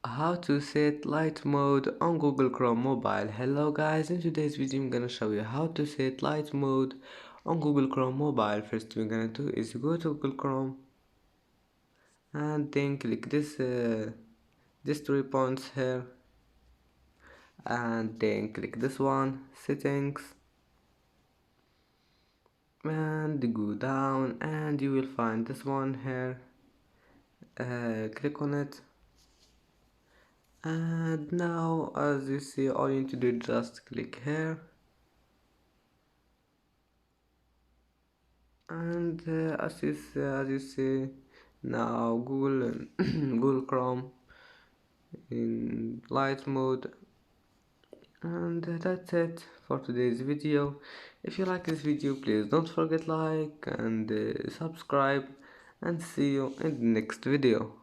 How to set light mode on Google Chrome mobile. Hello guys, in today's video I'm gonna show you how to set light mode on Google Chrome mobile. First we're gonna do is go to Google Chrome and then click this 3 points here, and then click this one, settings, and go down and you will find this one here. Click on it, and now as you see, all you need to do is just click here, and as you see now Google Google Chrome in light mode. And that's it for today's video. If you like this video, please don't forget like and subscribe, and see you in the next video.